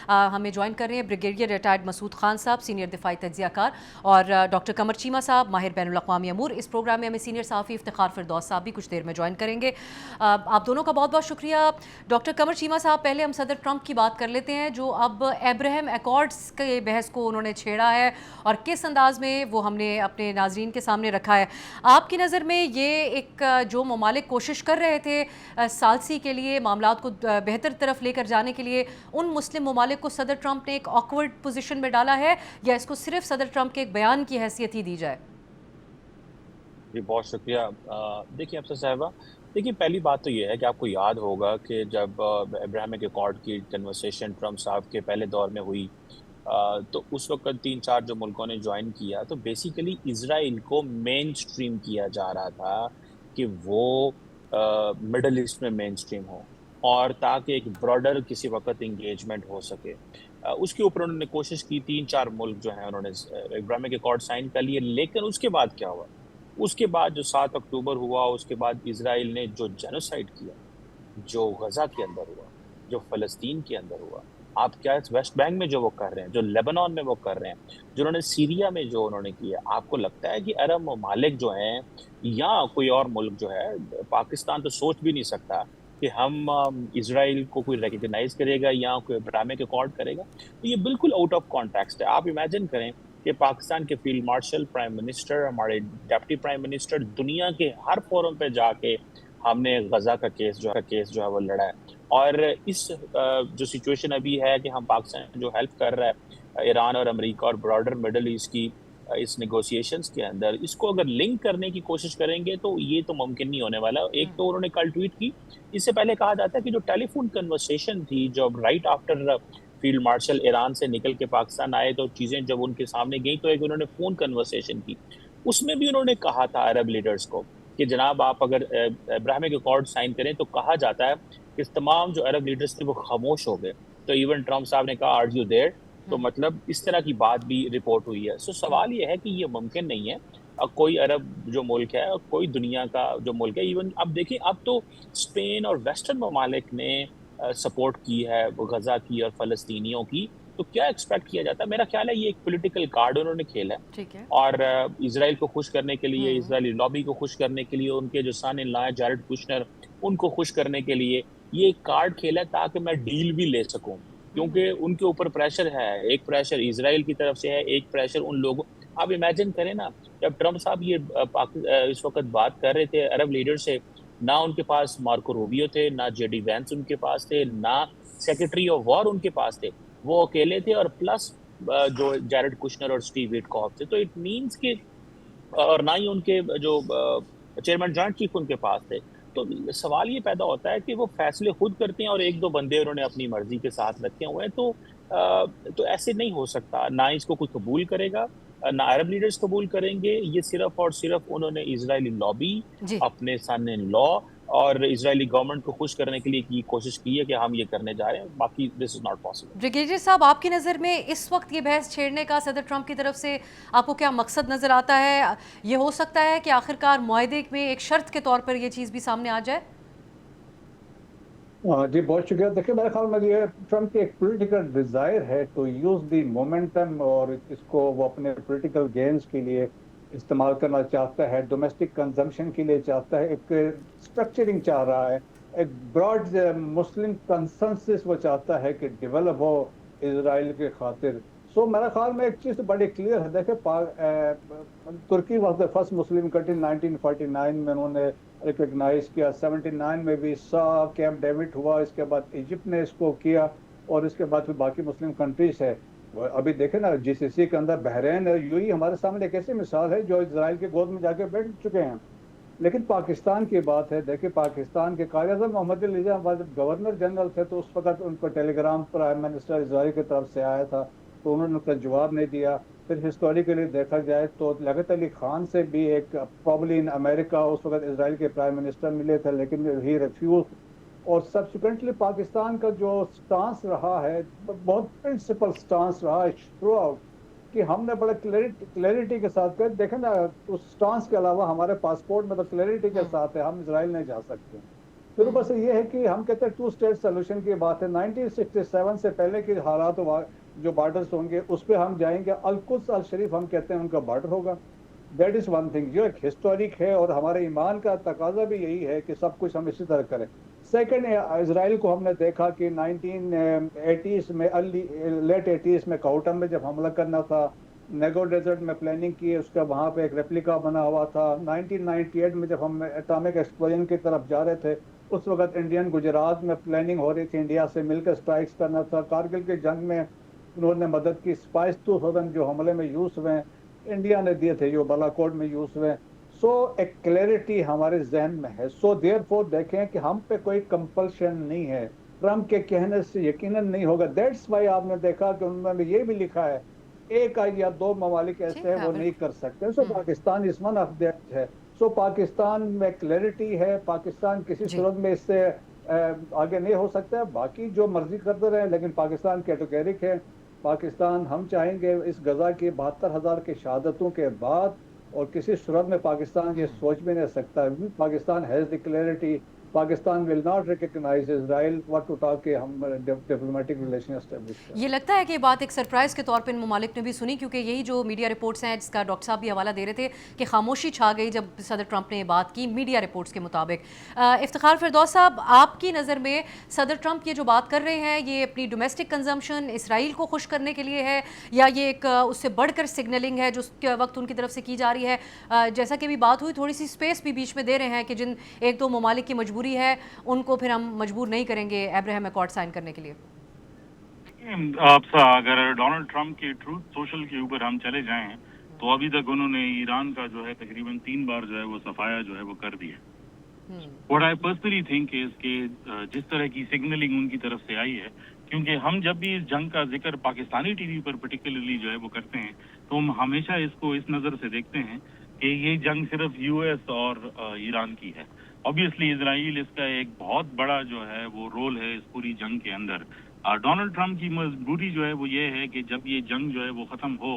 ہمیں جوائن کر رہے ہیں بریگیڈیئر ریٹائرڈ مسعود خان صاحب، سینئر دفاعی تجزیہ کار، اور ڈاکٹر قمر چیمہ صاحب، ماہر بین الاقوامی امور۔ اس پروگرام میں ہمیں سینئر صحافی افتخار فردوس صاحب بھی کچھ دیر میں جوائن کریں گے۔ آپ دونوں کا بہت بہت شکریہ۔ ڈاکٹر قمر چیمہ صاحب، پہلے ہم صدر ٹرمپ کی بات کر لیتے ہیں، جو اب ابراہیم ایکارڈز کے بحث کو انہوں نے چھیڑا ہے اور کس انداز میں وہ ہم نے اپنے ناظرین کے سامنے رکھا ہے۔ آپ کی نظر میں یہ ایک جو ممالک کوشش کر رہے تھے ثالثی کے لیے، معاملات کو بہتر طرف لے کر جانے کے لیے، ان مسلم ممالک کو صدر ٹرمپ نے ایک آکورڈ پوزیشن میں ڈالا ہے، یا اس کو صرف صدر ٹرمپ کے ایک بیان کی حیثیت ہی دی جائے؟ جی بہت شکریہ۔ دیکھیے افسر صاحبہ، دیکھیے پہلی بات تو یہ ہے کہ آپ کو یاد ہوگا کہ جب ابراہیمک ایکارڈ کی کنورسیشن ٹرمپ صاحب کے پہلے دور میں ہوئی، تو اس وقت 3-4 جو ملکوں نے جوائن کیا، تو بیسیکلی اسرائیل کو مین سٹریم کیا جا رہا تھا کہ وہ مڈل ایسٹ میں مین سٹریم ہو، اور تاکہ ایک براڈر کسی وقت انگیجمنٹ ہو سکے۔ اس کے اوپر انہوں نے کوشش کی، 3-4 ملک جو ہیں انہوں نے ابراہیمک ایکارڈ سائن کر لیے۔ لیکن اس کے بعد کیا ہوا؟ اس کے بعد جو 7 اکتوبر ہوا، اس کے بعد اسرائیل نے جو جینوسائیڈ کیا، جو غزہ کے اندر ہوا، جو فلسطین کے اندر ہوا، آپ کیا ویسٹ بینک میں جو وہ کر رہے ہیں، جو لیبنان میں وہ کر رہے ہیں، جو انہوں نے سیریا میں جو انہوں نے کیا، آپ کو لگتا ہے کہ عرب ممالک جو ہیں یا کوئی اور ملک جو ہے، پاکستان تو سوچ بھی نہیں سکتا کہ ہم اسرائیل کو کوئی ریکگنائز کرے گا یا کوئی ابراہیمک ایکارڈ کرے گا؟ تو یہ بالکل آؤٹ آف کانٹیکسٹ ہے۔ آپ امیجن کریں کہ پاکستان کے فیلڈ مارشل، پرائم منسٹر، ہمارے ڈیپٹی پرائم منسٹر دنیا کے ہر فورم پہ جا کے ہم نے غزہ کا کیس جو ہے وہ لڑا ہے، اور اس جو سچویشن ابھی ہے کہ ہم پاکستان جو ہیلپ کر رہا ہے ایران اور امریکہ اور براڈر مڈل ایسٹ کی اس نیگوسیشنز کے اندر، اس کو اگر لنک کرنے کی کوشش کریں گے تو یہ تو ممکن نہیں ہونے والا۔ ایک تو انہوں نے کل ٹویٹ کی، اس سے پہلے کہا جاتا ہے کہ جو ٹیلی فون کنورسیشن تھی، جو right after field marshal Iran سے نکل کے پاکستان آئے، تو چیزیں جب ان کے سامنے گئیں تو ایک انہوں نے فون کنورسیشن کی، اس میں بھی انہوں نے کہا تھا عرب لیڈرز کو کہ جناب آپ اگر ابراہیمک ایکارڈ سائن کریں، تو کہا جاتا ہے کہ تمام جو عرب لیڈرز تھے وہ خاموش ہو گئے۔ تو ایون ٹرمپ صاحب نے کہا آر یو دیر؟ تو مطلب اس طرح کی بات بھی رپورٹ ہوئی ہے۔ سو سوال یہ ہے کہ یہ ممکن نہیں ہے کوئی عرب جو ملک ہے، کوئی دنیا کا جو ملک ہے، ایون اب دیکھیں اب تو اسپین اور ویسٹرن ممالک نے سپورٹ کی ہے غزہ کی اور فلسطینیوں کی، تو کیا ایکسپیکٹ کیا جاتا ہے؟ میرا خیال ہے یہ ایک پولیٹیکل کارڈ انہوں نے کھیلا ہے، ٹھیک ہے۔ اور اسرائیل کو خوش کرنے کے لیے، اسرائیلی لابی کو خوش کرنے کے لیے، ان کے جو سن ان لا ہے جیرڈ کوشنر، ان کو خوش کرنے کے لیے یہ ایک کارڈ کھیلا ہے تاکہ میں ڈیل بھی لے سکوں، کیونکہ ان کے اوپر پریشر ہے، ایک پریشر اسرائیل کی طرف سے ہے، ایک پریشر ان لوگوں۔ آپ امیجن کریں نا، جب ٹرمپ صاحب یہ اس وقت بات کر رہے تھے عرب لیڈر سے، نہ ان کے پاس مارکو روبیو تھے، نہ جے ڈی وینس ان کے پاس تھے، نہ سیکرٹری آف وار ان کے پاس تھے، وہ اکیلے تھے، اور پلس جو جیرڈ کوشنر اور اسٹیو ویٹکاف تھے۔ تو اٹ مینس کہ اور نہ ہی ان کے جو چیئرمین جوائنٹ چیف ان کے پاس تھے۔ تو سوال یہ پیدا ہوتا ہے کہ وہ فیصلے خود کرتے ہیں اور ایک دو بندے انہوں نے اپنی مرضی کے ساتھ رکھے ہوئے ہیں، تو ایسے نہیں ہو سکتا۔ نہ اس کو کوئی قبول کرے گا، نہ عرب لیڈرز قبول کریں گے۔ یہ صرف اور صرف انہوں نے اسرائیلی لابی، جی اپنے سن ان لا اور اسرائیلی گورنمنٹ کو خوش کرنے کے لیے کی کوشش کی ہے کہ ہم یہ کرنے جا رہے ہیں، باقی دس از ناٹ پاسبل۔ بریگیڈیئر صاحب، آپ کی نظر میں اس وقت یہ بحث چھیڑنے کا صدر ٹرمپ کی طرف سے آپ کو کیا مقصد نظر آتا ہے؟ یہ ہو سکتا ہے کہ آخرکار معاہدے میں ایک شرط کے طور پر یہ چیز بھی سامنے آ جائے؟ جی بہت شکریہ۔ دیکھیے میرے خیال میں یہ ٹرمپ کی ایک پولیٹیکل ڈیزائر ہے ٹو یوز دی مومنٹم، اور اس کو وہ اپنے پولیٹیکل گینز کے لیے استعمال کرنا چاہتا ہے، ڈومیسٹک کنزمپشن کے لیے چاہتا ہے، ایک اسٹرکچرنگ چاہ رہا ہے، ایک براڈ مسلم کنسنسس وہ چاہتا ہے کہ ڈیولپ ہو اسرائیل کے خاطر۔ سو میرا خیال میں ایک چیز بڑی کلیئر ہے، دیکھیں Turkey was the first Muslim country, 1949 میں انہوں نے ریکگنائز کیا، 79 میں بھی کیمپ ڈیوڈ ہوا، اس کے بعد ایجپٹ نے اس کو کیا، اور اس کے بعد پھر باقی مسلم کنٹریز ہے۔ ابھی دیکھیں نا جی سی سی کے اندر بحرین ہے، یو اے ہمارے سامنے ایک ایسی مثال ہے جو اسرائیل کے گود میں جا کے بیٹھ چکے ہیں۔ لیکن پاکستان کی بات ہے، دیکھیں پاکستان کے قائد اعظم محمد علی جناح جب گورنر جنرل تھے تو اس وقت ان کو ٹیلی گرام پرائم منسٹر اسرائیل کی طرف سے آیا تھا، تو انہوں نے اس کا جواب نہیں دیا۔ پھر ہسٹوریکلی دیکھا جائے تو لیاقت علی خان سے بھی ایک پرابلی ان امریکہ اس وقت اسرائیل کے پرائم منسٹر ملے تھے، لیکن ہی ریفیوز۔ اور سبسیکوینٹلی پاکستان کا جو سٹانس رہا ہے، بہت پرنسپل سٹانس رہا ہے تھرو آؤٹ، کہ ہم نے بڑے کلیئرٹی کے ساتھ کر دیکھیں نا، اس سٹانس کے علاوہ ہمارے پاسپورٹ میں تو کلیئرٹی کے ساتھ ہے ہم اسرائیل نہیں جا سکتے۔ پھر اوپر سے یہ ہے کہ ہم کہتے ہیں 2 اسٹیٹ سولوشن کی بات ہے. 1967 سے پہلے کے حالات جو بارڈرز ہوں گے اس پہ ہم جائیں گے. القدس الشریف ہم کہتے ہیں ان کا بارڈر ہوگا. دیٹ از ون تھنگ جو ایک ہسٹورک ہے اور ہمارے ایمان کا تقاضا بھی یہی ہے کہ سب کچھ ہم اسی طرح کریں. سیکنڈ, اسرائیل کو ہم نے دیکھا کہ 1980s میں لیٹ 80s میں کاؤٹم میں جب حملہ کرنا تھا, نیگو ڈیزرٹ میں پلاننگ کی, اس کا وہاں پہ ایک ریپلیکا بنا ہوا تھا. 1998 میں جب ہم اٹامک ایکسپلوژن کی طرف جا رہے تھے اس وقت انڈین گجرات میں پلاننگ ہو رہی تھی, انڈیا سے مل کر اسٹرائکس کرنا تھا. کارگل کی جنگ میں انہوں نے مدد کی. اسپائس 2000 جو حملے میں یوز ہوئے انڈیا نے دیے تھے, جو بالاکوٹ میں یوز ہوئے. سو ایک کلیئرٹی ہمارے ذہن میں ہے. سو دیئر فور دیکھیں کہ ہم پہ کوئی کمپلشن نہیں ہے, ٹرمپ کے کہنے سے یقیناً نہیں ہوگا. دیٹس وائی آپ نے دیکھا کہ ان میں یہ بھی لکھا ہے ایک یا دو ممالک ایسے ہیں وہ نہیں کر سکتے. سو پاکستان اس من آف دیٹ ہے. سو پاکستان میں کلیئرٹی ہے, پاکستان کسی صورت میں اس سے آگے نہیں ہو سکتا. باقی جو مرضی کرتے رہے لیکن پاکستان کیٹیگورک ہے. پاکستان ہم چاہیں گے اس غزہ کی 72,000 کی شہادتوں کے بعد, اور کسی صورت میں پاکستان یہ سوچ بھی نہیں سکتا. Pakistan has the clarity. Pakistan will not recognise Israel what to talk کہ ہم ڈپلومیٹک ریلیشن اسٹیبلش کریں. یہ لگتا ہے کہ یہ بات ایک سرپرائز کے طور پہ ان ممالک نے بھی سنی, کیونکہ یہی جو میڈیا رپورٹس ہیں جس کا ڈاکٹر صاحب بھی حوالہ دے رہے تھے کہ خاموشی چھا گئی جب صدر ٹرمپ نے یہ بات کی میڈیا رپورٹس کے مطابق. افتخار فردوس صاحب, آپ کی نظر میں صدر ٹرمپ یہ جو بات کر رہے ہیں یہ اپنی ڈومیسٹک کنزمپشن اسرائیل کو خوش کرنے کے لیے ہے, یا یہ ایک اس سے بڑھ کر سگنلنگ ہے جو اس کے وقت ان کی طرف سے کی جا رہی ہے؟ جیسا کہ بھی بات ہوئی, تھوڑی سی اسپیس بھی بیچ میں دے رہے ہیں کہ جن ایک دو ممالک کی مجبوری ہے ان کو پھر ہم مجبور نہیں کریں گے ابراہیم ایکارڈ سائن کرنے کے لیے. آپ اگر ڈونلڈ ٹرمپ کے ٹروتھ سوشل کے اوپر ہم چلے جائیں تو ابھی تک انہوں نے ایران کا جو ہے تقریباً 3 بار جو ہے وہ صفایا جو ہے وہ کر دیا. What I personally think is کہ جس طرح کی سگنلنگ ان کی طرف سے آئی ہے, کیونکہ ہم جب بھی اس جنگ کا ذکر پاکستانی ٹی وی پر پرٹیکولرلی جو ہے وہ کرتے ہیں تو ہم ہمیشہ اس کو اس نظر سے دیکھتے ہیں کہ یہ جنگ صرف یو ایس اور ایران کی ہے. آبویسلی اسرائیل اس کا ایک بہت بڑا جو ہے وہ رول ہے اس پوری جنگ کے اندر. ڈونلڈ ٹرمپ کی مجبوری جو ہے وہ یہ ہے کہ جب یہ جنگ جو ہے وہ ختم ہو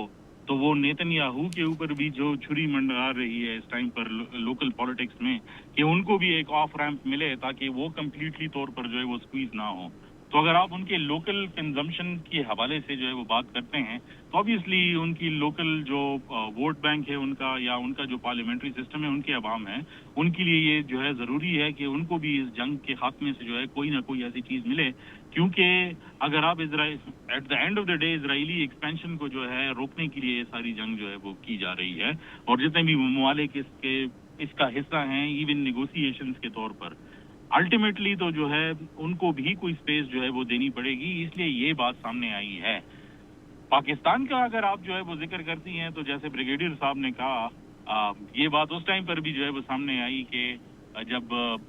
تو وہ نیتن یاہو کے اوپر بھی جو چھری منڈرا رہی ہے اس ٹائم پر لوکل پالیٹکس میں, کہ ان کو بھی ایک آف ریمپ ملے تاکہ وہ کمپلیٹلی طور پر جو ہے وہ سکویز نہ ہو. تو اگر آپ ان کے لوکل کنزمپشن کے حوالے سے جو ہے وہ بات کرتے ہیں تو آبویسلی ان کی لوکل جو ووٹ بینک ہے ان کا, یا ان کا جو پارلیمنٹری سسٹم ہے, ان کے عوام ہیں, ان کے لیے یہ جو ہے ضروری ہے کہ ان کو بھی اس جنگ کے خاتمے سے جو ہے کوئی نہ کوئی ایسی چیز ملے. کیونکہ اگر آپ Israel at the end of the day Israeli expansion کو جو ہے روکنے کے لیے ساری جنگ جو ہے وہ کی جا رہی ہے, اور جتنے بھی ممالک اس کا حصہ ہیں ایون نیگوسیشنز کے طور پر, الٹیمیٹلی تو جو ہے ان کو بھی کوئی سپیس جو ہے وہ دینی پڑے گی. اس لیے یہ بات سامنے آئی ہے. پاکستان کا اگر آپ جو ہے وہ ذکر کرتی ہیں تو جیسے بریگیڈیئر صاحب نے کہا, یہ بات اس ٹائم پر بھی جو ہے وہ سامنے آئی کہ جب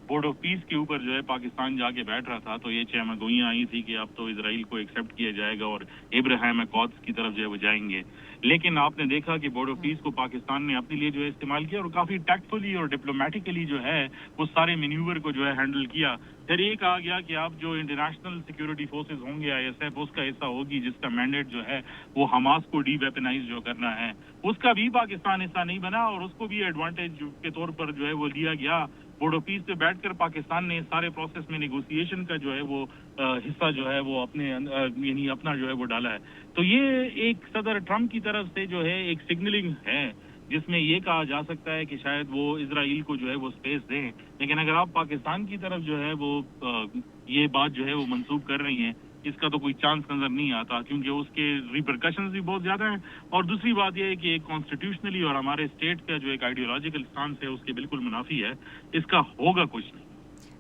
بورڈ آف پیس کے اوپر جو ہے پاکستان جا کے بیٹھ رہا تھا تو یہ چہمہ گوئیاں آئی تھی کہ اب تو اسرائیل کو ایکسیپٹ کیا جائے گا اور ابراہیم ایکارڈز کی طرف جو ہے وہ جائیں گے. لیکن آپ نے دیکھا کہ بورڈ آف پیس کو پاکستان نے اپنے لیے جو ہے استعمال کیا اور کافی ٹیکٹفلی اور ڈپلومیٹکلی جو ہے وہ سارے مینیور کو جو ہے ہینڈل کیا. پھر یہ کہا گیا کہ اب جو انٹرنیشنل سیکورٹی فورسز ہوں گے ISF اس کا حصہ ہوگی جس کا مینڈیٹ جو ہے وہ حماس کو ڈی ویپنائز جو کرنا ہے, اس کا بھی پاکستان حصہ نہیں بنا اور اس کو بھی ایڈوانٹیج کے طور پر جو ہے وہ لیا گیا. بورڈ آف پیس پہ بیٹھ کر پاکستان نے سارے پروسیس میں نیگوسیشن کا جو ہے وہ حصہ جو ہے وہ اپنے یعنی اپنا جو ہے وہ ڈالا ہے. تو یہ ایک صدر ٹرمپ کی طرف سے جو ہے ایک سگنلنگ ہے جس میں یہ کہا جا سکتا ہے کہ شاید وہ اسرائیل کو جو ہے وہ سپیس دیں. لیکن اگر آپ پاکستان کی طرف جو ہے وہ یہ بات جو ہے وہ منسوخ کر رہی ہیں, اس کا تو کوئی چانس نظر نہیں آتا کیونکہ اس کے ریپرکشنز بھی بہت زیادہ ہیں. اور دوسری بات یہ ہے کہ کانسٹیٹیوشنلی اور ہمارے اسٹیٹ کا جو ایک آئیڈیولوجیکل اسٹانس ہے اس کے بالکل منافی ہے. اس کا ہوگا کچھ نہیں.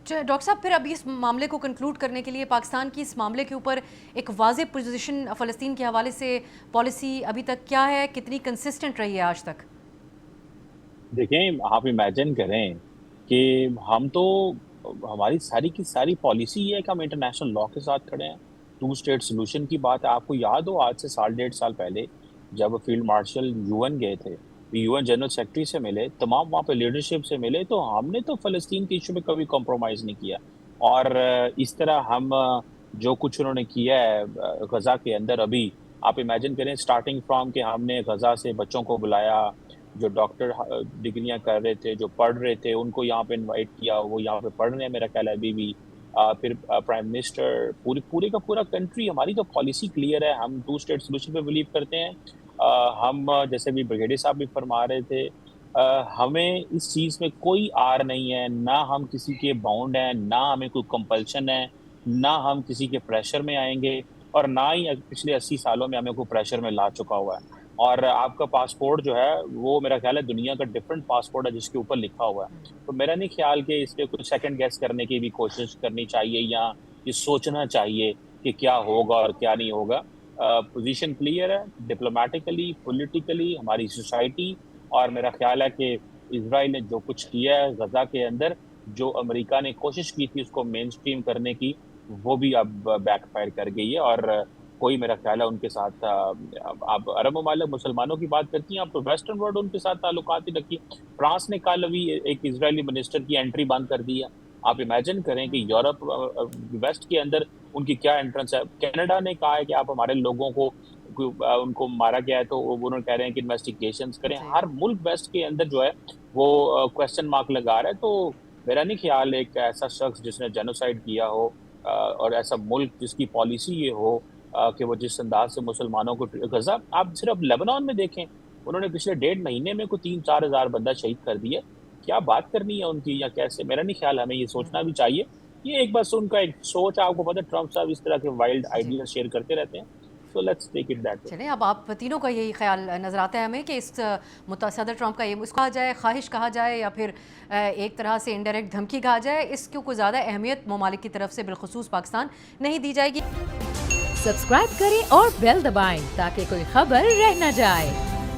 ڈاکٹر صاحب, پھر ابھی اس معاملے کو کنکلوڈ کرنے کے لیے پاکستان کی اس معاملے کے اوپر ایک واضح پوزیشن فلسطین کے حوالے سے پالیسی ابھی تک کیا ہے, کتنی کنسسٹنٹ رہی ہے آج تک؟ دیکھیں, آپ امیجن کریں کہ ہم تو ہماری ساری کی ساری پالیسی یہ ہے کہ ہم انٹرنیشنل لا کے ساتھ کھڑے ہیں. 2 اسٹیٹ سولوشن کی بات ہے. آپ کو یاد ہو آج سے 1.5 سال پہلے جب فیلڈ مارشل UN گئے تھے, UN جنرل سیکرٹری سے ملے, تمام وہاں پہ لیڈرشپ سے ملے, تو ہم نے تو فلسطین کے ایشو میں کبھی کمپرومائز نہیں کیا. اور اس طرح ہم جو کچھ انہوں نے کیا ہے غزہ کے اندر, ابھی آپ امیجن کریں اسٹارٹنگ فرام کہ ہم نے غزہ سے بچوں کو بلایا, جو ڈاکٹر ڈگریاں کر رہے تھے, جو پڑھ رہے تھے, ان کو یہاں پہ انوائٹ کیا, وہ یہاں پہ پڑھ رہے ہیں میرا خیال ہے ابھی بھی. پھر پرائم منسٹر, پورے کا پورا کنٹری, ہماری تو پالیسی کلیئر ہے, ہم 2 اسٹیٹ سولوشن پہ بلیو کرتے ہیں. ہم جیسے بھی بریگیڈیئر صاحب بھی فرما رہے تھے, ہمیں اس چیز میں کوئی آر نہیں ہے, نہ ہم کسی کے باؤنڈ ہیں, نہ ہمیں کوئی کمپلشن ہے, نہ ہم کسی کے پریشر میں آئیں گے, اور نہ ہی پچھلے 80 سالوں میں ہمیں کوئی پریشر میں لا چکا ہوا ہے. اور آپ کا پاسپورٹ جو ہے وہ میرا خیال ہے دنیا کا ڈفرینٹ پاسپورٹ ہے جس کے اوپر لکھا ہوا ہے. تو میرا نہیں خیال کہ اس پہ کچھ سیکنڈ گیس کرنے کی بھی کوشش کرنی چاہیے, یا یہ سوچنا چاہیے کہ کیا ہوگا اور کیا نہیں ہوگا. پوزیشن کلیئر ہے, ڈپلومیٹیکلی, پولیٹیکلی, ہماری سوسائٹی. اور میرا خیال ہے کہ اسرائیل نے جو کچھ کیا ہے غزہ کے اندر, جو امریکہ نے کوشش کی تھی اس کو مین سٹریم کرنے کی, وہ بھی اب بیک فائر کر گئی ہے. اور کوئی میرا خیال ہے ان کے ساتھ, آپ عرب ممالک مسلمانوں کی بات کرتی ہیں, آپ تو ویسٹرن ورلڈ ان کے ساتھ تعلقات ہی رکھی. فرانس نے کل ابھی ایک اسرائیلی منسٹر کی انٹری بند کر دی ہے. آپ امیجن کریں کہ یورپ ویسٹ کے اندر ان کی کیا انٹرنس ہے. کینیڈا نے کہا ہے کہ آپ ہمارے لوگوں کو, ان کو مارا گیا ہے تو انہوں نے کہہ رہے ہیں کہ انویسٹیگیشنز کریں. ہر ملک ویسٹ کے اندر جو ہے وہ کویسچن مارک لگا رہا ہے. تو میرا نہیں خیال ایک ایسا شخص جس نے جینوسائڈ کیا ہو, اور ایسا ملک جس کی پالیسی یہ ہو کہ وہ جس انداز سے مسلمانوں کو غزہ, آپ صرف لیبنان میں دیکھیں, انہوں نے پچھلے 1.5 مہینے میں کوئی 3-4 ہزار بندہ شہید کر دیے. کیا بات کرنی ہے ان کی, یا کیسے؟ میرا نہیں خیال ہمیں یہ سوچنا بھی چاہیے. یہ ایک بس ان کا ایک سوچ, آپ کو پتہ ہے ٹرمپ صاحب اس طرح کے وائلڈ آئیڈیاز شیئر کرتے رہتے ہیں. So let's take it that way. چلیں, اب آپ تینوں کا یہی خیال نظر آتا ہے ہمیں کہ اس صدر ٹرمپ کا یہ اس کو کہا جائے, خواہش کہا جائے, یا پھر ایک طرح سے انڈائریکٹ دھمکی کہا جائے, اس کو کوئی زیادہ اہمیت ممالک کی طرف سے بالخصوص پاکستان نہیں دی جائے گی. سبسکرائب کریں اور بیل دبائیں تاکہ کوئی خبر رہ نہ جائے.